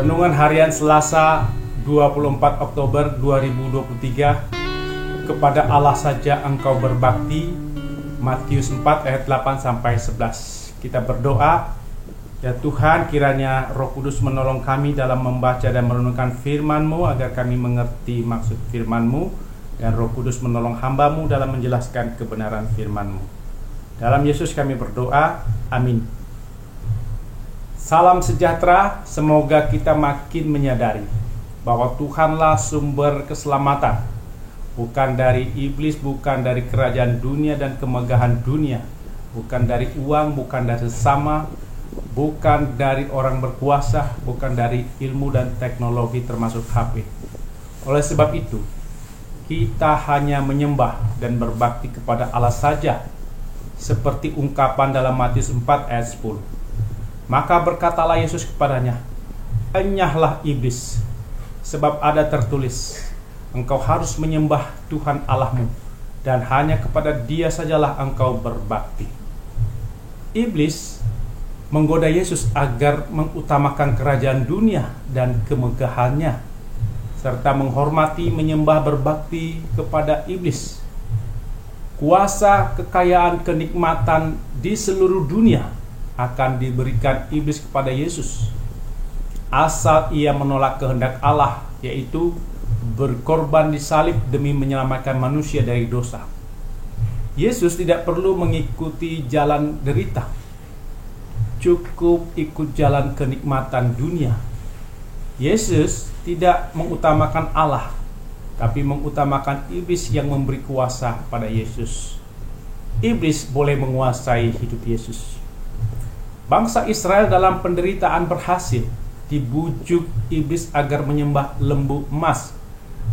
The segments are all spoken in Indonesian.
Renungan Harian Selasa 24 Oktober 2023. Kepada Allah saja engkau berbakti. Matius 4 ayat 8-11. Kita berdoa, ya Tuhan, kiranya Roh Kudus menolong kami dalam membaca dan merenungkan firman-Mu agar kami mengerti maksud firman-Mu, dan Roh Kudus menolong hamba-Mu dalam menjelaskan kebenaran firman-Mu. Dalam Yesus kami berdoa, amin. Salam sejahtera, semoga kita makin menyadari bahwa Tuhanlah sumber keselamatan, bukan dari iblis, bukan dari kerajaan dunia dan kemegahan dunia, bukan dari uang, bukan dari sesama, bukan dari orang berkuasa, bukan dari ilmu dan teknologi termasuk HP. Oleh sebab itu, kita hanya menyembah dan berbakti kepada Allah saja, seperti ungkapan dalam Matius 4 ayat 10. Maka berkatalah Yesus kepadanya, "Enyahlah iblis, sebab ada tertulis, engkau harus menyembah Tuhan Allahmu, dan hanya kepada Dia sajalah engkau berbakti." Iblis menggoda Yesus agar mengutamakan kerajaan dunia dan kemegahannya, serta menghormati, menyembah, berbakti kepada iblis. Kuasa, kekayaan, kenikmatan di seluruh dunia akan diberikan iblis kepada Yesus, asal ia menolak kehendak Allah, yaitu berkorban di salib demi menyelamatkan manusia dari dosa. Yesus tidak perlu mengikuti jalan derita, cukup ikut jalan kenikmatan dunia. Yesus tidak mengutamakan Allah, tapi mengutamakan iblis yang memberi kuasa pada Yesus. Iblis boleh menguasai hidup Yesus. Bangsa Israel dalam penderitaan berhasil dibujuk iblis agar menyembah lembu emas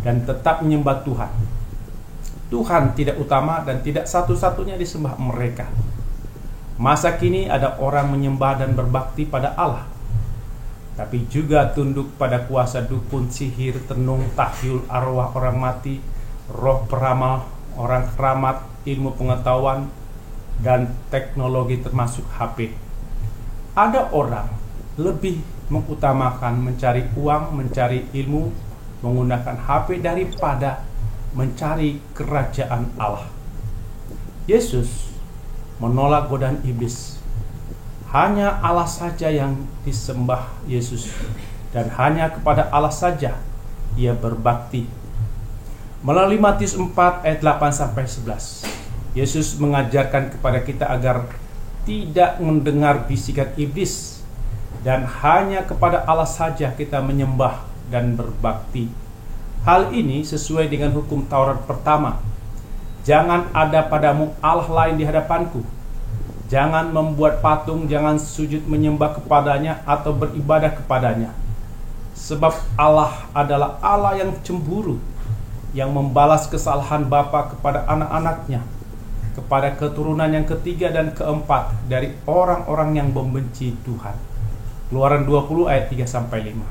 dan tetap menyembah Tuhan. Tuhan tidak utama dan tidak satu-satunya disembah mereka. Masa kini ada orang menyembah dan berbakti pada Allah, tapi juga tunduk pada kuasa dukun, sihir, tenung, tahyul, arwah orang mati, roh peramal, orang keramat, ilmu pengetahuan, dan teknologi termasuk HP. Ada orang lebih mengutamakan mencari uang, mencari ilmu, menggunakan HP daripada mencari kerajaan Allah. Yesus menolak godaan iblis. Hanya Allah saja yang disembah Yesus, dan hanya kepada Allah saja ia berbakti. Melalui Matius 4 ayat 8-11, Yesus mengajarkan kepada kita agar tidak mendengar bisikan iblis, dan hanya kepada Allah saja kita menyembah dan berbakti. Hal ini sesuai dengan hukum Taurat pertama. Jangan ada padamu Allah lain di hadapanku. Jangan membuat patung, jangan sujud menyembah kepadanya atau beribadah kepadanya. Sebab Allah adalah Allah yang cemburu, yang membalas kesalahan bapa kepada anak-anaknya, kepada keturunan yang ketiga dan keempat dari orang-orang yang membenci Tuhan. Keluaran 20 ayat 3-5.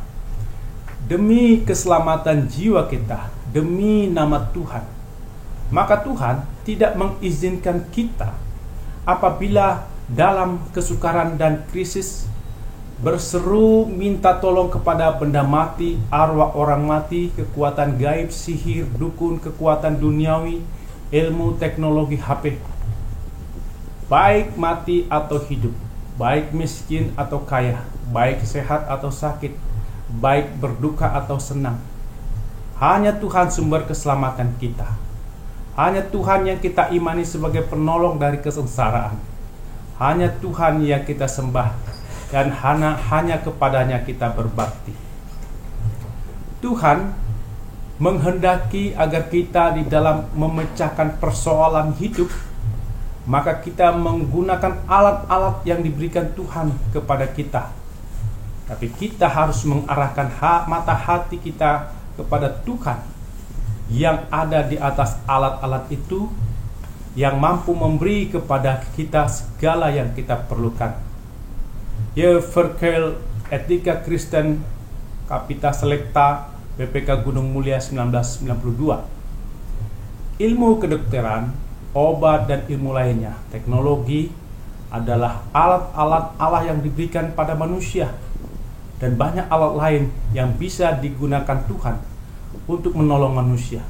Demi keselamatan jiwa kita, demi nama Tuhan, maka Tuhan tidak mengizinkan kita apabila dalam kesukaran dan krisis berseru minta tolong kepada benda mati, arwah orang mati, kekuatan gaib, sihir, dukun, kekuatan duniawi, ilmu, teknologi, HP. Baik mati atau hidup, baik miskin atau kaya, baik sehat atau sakit, baik berduka atau senang, hanya Tuhan sumber keselamatan kita. Hanya Tuhan yang kita imani sebagai penolong dari kesengsaraan. Hanya Tuhan yang kita sembah, dan hanya kepadanya kita berbakti. Tuhan menghendaki agar kita di dalam memecahkan persoalan hidup, maka kita menggunakan alat-alat yang diberikan Tuhan kepada kita. Tapi kita harus mengarahkan mata hati kita kepada Tuhan yang ada di atas alat-alat itu, yang mampu memberi kepada kita segala yang kita perlukan. Verkel Etika Kristen Kapita Selekta BPK Gunung Mulia 1992. Ilmu kedokteran, obat dan ilmu lainnya, teknologi adalah alat-alat Allah yang diberikan pada manusia dan banyak alat lain yang bisa digunakan Tuhan untuk menolong manusia.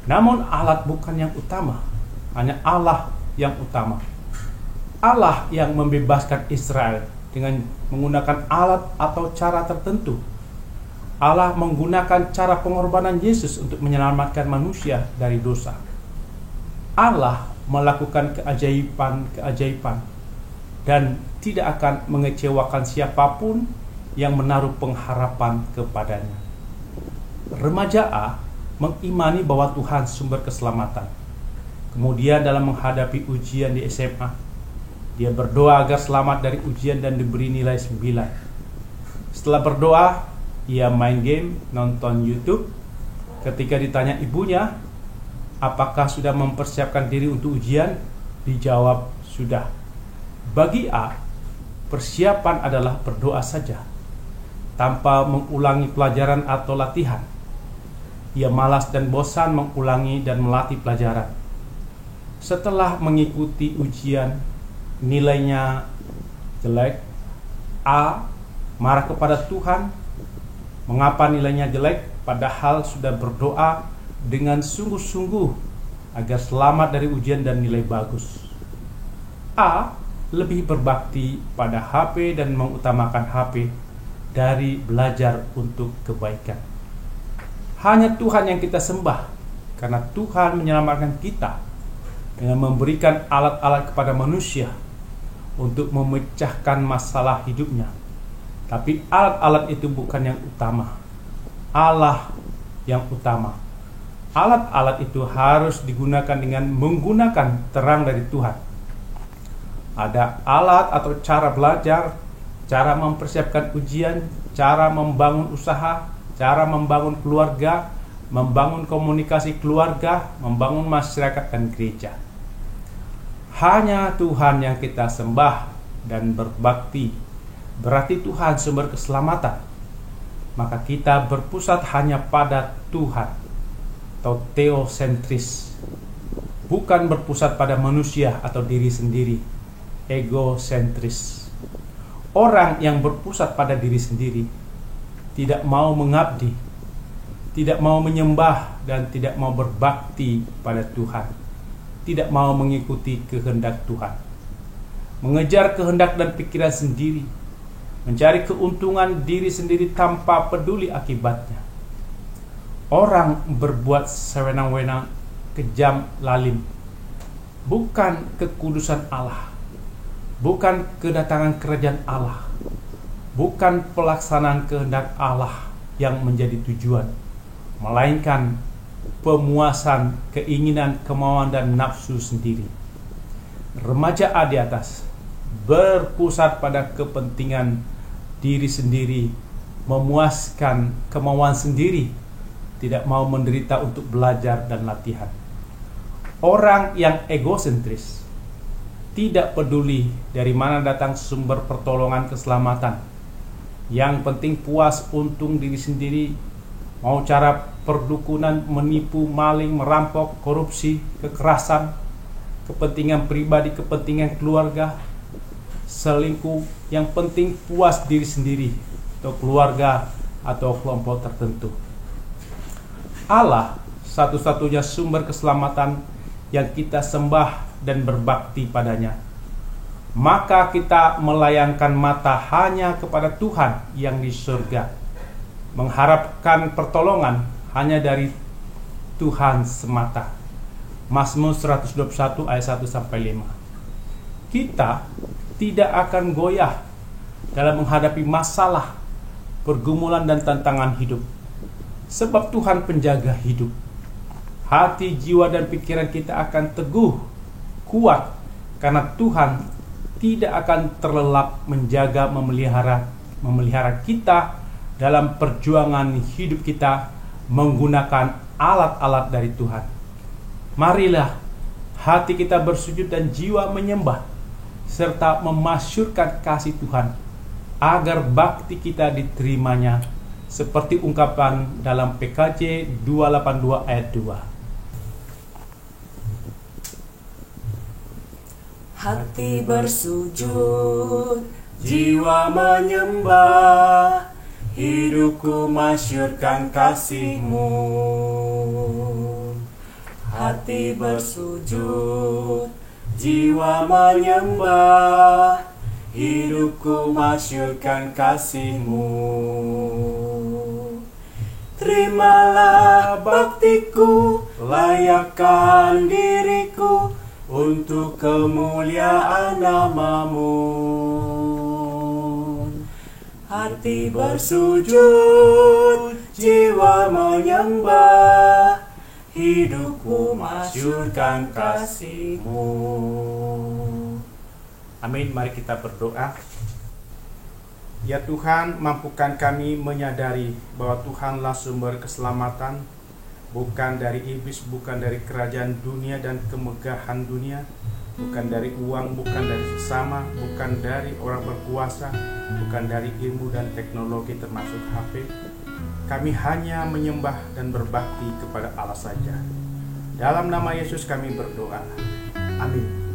Namun alat bukan yang utama, hanya Allah yang utama. Allah yang membebaskan Israel dengan menggunakan alat atau cara tertentu. Allah menggunakan cara pengorbanan Yesus untuk menyelamatkan manusia dari dosa. Allah melakukan keajaiban-keajaiban dan tidak akan mengecewakan siapapun yang menaruh pengharapan kepadanya. Remaja A mengimani bahwa Tuhan sumber keselamatan. Kemudian dalam menghadapi ujian di SMA, dia berdoa agar selamat dari ujian dan diberi nilai 9. Setelah berdoa, ia main game, nonton YouTube. Ketika ditanya ibunya, apakah sudah mempersiapkan diri untuk ujian? Dijawab, sudah. Bagi A, persiapan adalah berdoa saja, tanpa mengulangi pelajaran atau latihan. Ia malas dan bosan mengulangi dan melatih pelajaran. Setelah mengikuti ujian, nilainya jelek, A marah kepada Tuhan. Mengapa nilainya jelek? Padahal sudah berdoa dengan sungguh-sungguh agar selamat dari ujian dan nilai bagus. A lebih berbakti pada HP dan mengutamakan HP dari belajar untuk kebaikan. Hanya Tuhan yang kita sembah, karena Tuhan menyelamatkan kita dengan memberikan alat-alat kepada manusia untuk memecahkan masalah hidupnya. Tapi alat-alat itu bukan yang utama. Allah yang utama. Alat-alat itu harus digunakan dengan menggunakan terang dari Tuhan. Ada alat atau cara belajar, cara mempersiapkan ujian, cara membangun usaha, cara membangun keluarga, membangun komunikasi keluarga, membangun masyarakat dan gereja. Hanya Tuhan yang kita sembah dan berbakti. Berarti Tuhan sumber keselamatan. Maka kita berpusat hanya pada Tuhan, atau teosentris. Bukan berpusat pada manusia atau diri sendiri, egosentris. Orang yang berpusat pada diri sendiri tidak mau mengabdi, tidak mau menyembah, dan tidak mau berbakti pada Tuhan, tidak mau mengikuti kehendak Tuhan, mengejar kehendak dan pikiran sendiri, mencari keuntungan diri sendiri tanpa peduli akibatnya. Orang berbuat sewenang-wenang, kejam, lalim. Bukan kekudusan Allah, bukan kedatangan kerajaan Allah, bukan pelaksanaan kehendak Allah yang menjadi tujuan, melainkan pemuasan keinginan, kemauan, dan nafsu sendiri. Remaja A di atas berpusat pada kepentingan diri sendiri, memuaskan kemauan sendiri, tidak mau menderita untuk belajar dan latihan. Orang yang egosentris tidak peduli dari mana datang sumber pertolongan keselamatan. Yang penting puas untung diri sendiri, mau cara perdukunan, menipu, maling, merampok, korupsi, kekerasan, kepentingan pribadi, kepentingan keluarga, selingkuh. Yang penting puas diri sendiri atau keluarga atau kelompok tertentu. Allah satu-satunya sumber keselamatan yang kita sembah dan berbakti padanya. Maka kita melayangkan mata hanya kepada Tuhan yang di surga, mengharapkan pertolongan hanya dari Tuhan semata. Mazmur 121 ayat 1-5. Kita tidak akan goyah dalam menghadapi masalah, pergumulan, dan tantangan hidup, sebab Tuhan penjaga hidup. Hati, jiwa, dan pikiran kita akan teguh, kuat, karena Tuhan tidak akan terlelap menjaga, memelihara kita dalam perjuangan hidup kita menggunakan alat-alat dari Tuhan. Marilah hati kita bersujud dan jiwa menyembah, serta memasyurkan kasih Tuhan, agar bakti kita diterimanya, seperti ungkapan dalam PKJ 282 ayat 2. Hati bersujud jiwa menyembah, hidupku masyurkan kasih-Mu. Hati bersujud, jiwa menyembah, hidupku masyurkan kasih-Mu. Terimalah baktiku, layakkan diriku untuk kemuliaan nama-Mu. Hati bersujud, jiwa menyembah, hidupku masyurkan kasih-Mu. Amin. Mari kita berdoa. Ya Tuhan, mampukan kami menyadari bahwa Tuhanlah sumber keselamatan, bukan dari iblis, bukan dari kerajaan dunia dan kemegahan dunia, bukan dari uang, bukan dari sesama, bukan dari orang berkuasa, bukan dari ilmu dan teknologi termasuk HP. Kami hanya menyembah dan berbakti kepada Allah saja. Dalam nama Yesus kami berdoa. Amin.